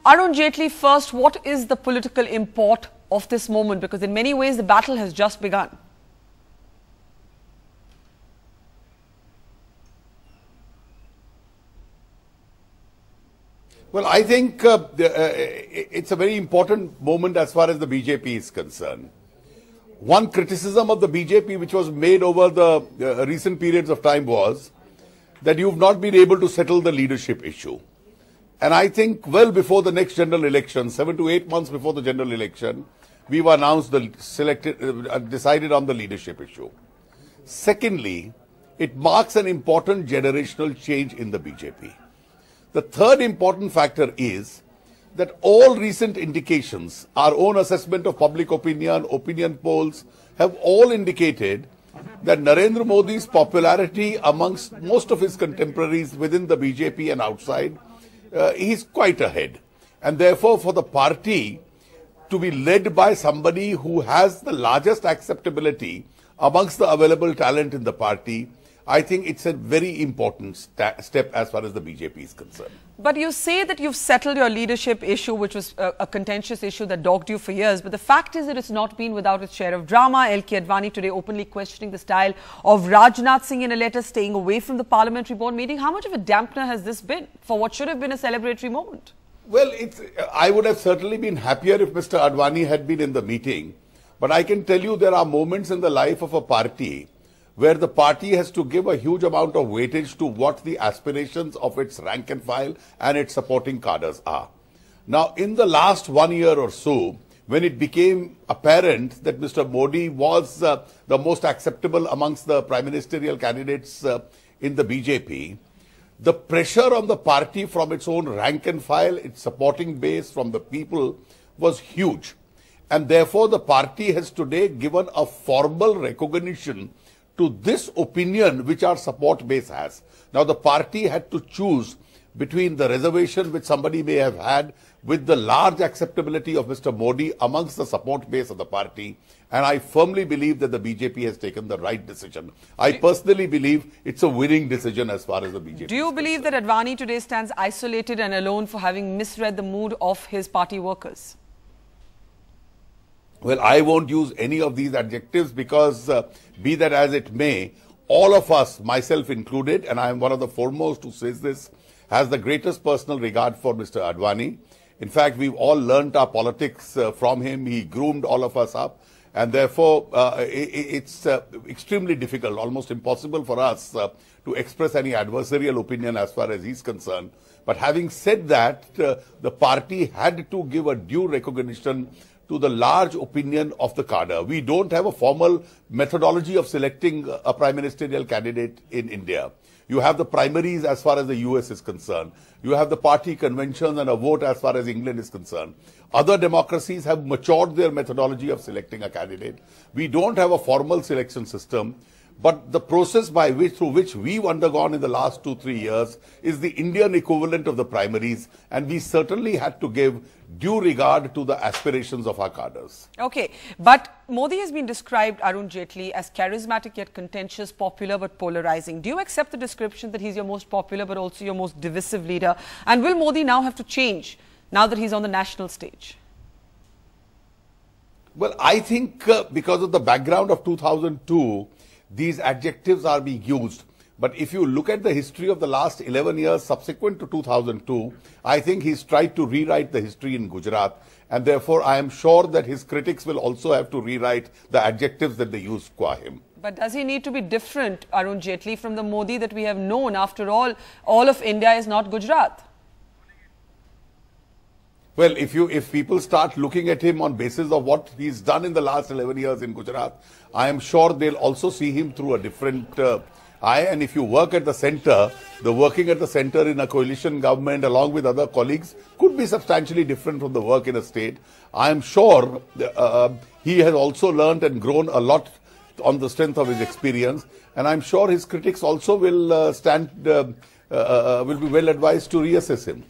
Arun Jaitley, first, what is the political import of this moment? Because in many ways, the battle has just begun. Well, I think it's a very important moment as far as the BJP is concerned. One criticism of the BJP which was made over the recent periods of time was that you've not been able to settle the leadership issue. And I think well before the next general election, 7 to 8 months before the general election, we've announced decided on the leadership issue. Secondly, it marks an important generational change in the BJP. The third important factor is that all recent indications, our own assessment of public opinion, opinion polls, have all indicated that Narendra Modi's popularity amongst most of his contemporaries within the BJP and outside, he's quite ahead. And therefore, for the party to be led by somebody who has the largest acceptability amongst the available talent in the party, I think it's a very important step as far as the BJP is concerned. But you say that you've settled your leadership issue, which was a contentious issue that dogged you for years. But the fact is that it's not been without its share of drama. LK Advani today openly questioning the style of Rajnath Singh in a letter, staying away from the parliamentary board meeting. How much of a dampener has this been for what should have been a celebratory moment? Well, I would have certainly been happier if Mr. Advani had been in the meeting. But I can tell you there are moments in the life of a party where the party has to give a huge amount of weightage to what the aspirations of its rank and file and its supporting cadres are. Now, in the last 1 year or so, when it became apparent that Mr. Modi was the most acceptable amongst the prime ministerial candidates in the BJP, the pressure on the party from its own rank and file, its supporting base from the people was huge. And therefore, the party has today given a formal recognition to this opinion which our support base has. Now, the party had to choose between the reservation which somebody may have had with the large acceptability of Mr. Modi amongst the support base of the party. And I firmly believe that the BJP has taken the right decision. I personally believe it's a winning decision as far as the BJP. Do you believe that Advani today stands isolated and alone for having misread the mood of his party workers? Well, I won't use any of these adjectives because, be that as it may, all of us, myself included, and I am one of the foremost who says this, has the greatest personal regard for Mr. Advani. In fact, we've all learnt our politics from him. He groomed all of us up. And therefore, it's extremely difficult, almost impossible for us to express any adversarial opinion as far as he's concerned. But having said that, the party had to give a due recognition to the large opinion of the cadre. We don't have a formal methodology of selecting a prime ministerial candidate in India. You have the primaries as far as the US is concerned. You have the party conventions and a vote as far as England is concerned. Other democracies have matured their methodology of selecting a candidate. We don't have a formal selection system. But the process through which we've undergone in the last 2-3 years is the Indian equivalent of the primaries, and we certainly had to give due regard to the aspirations of our cadres. Okay, but Modi has been described, Arun Jaitley, as charismatic yet contentious, popular but polarizing. Do you accept the description that he's your most popular but also your most divisive leader? And will Modi now have to change now that he's on the national stage? Well, I think because of the background of 2002, these adjectives are being used. But if you look at the history of the last 11 years subsequent to 2002, I think he's tried to rewrite the history in Gujarat. And therefore, I am sure that his critics will also have to rewrite the adjectives that they used for him. But does he need to be different, Arun Jaitley, from the Modi that we have known? After all of India is not Gujarat. Well, if people start looking at him on basis of what he's done in the last 11 years in Gujarat, I am sure they'll also see him through a different eye. And if you work at the center, the working at the center in a coalition government along with other colleagues could be substantially different from the work in a state. I am sure he has also learnt and grown a lot on the strength of his experience. And I'm sure his critics also will will be well advised to reassess him.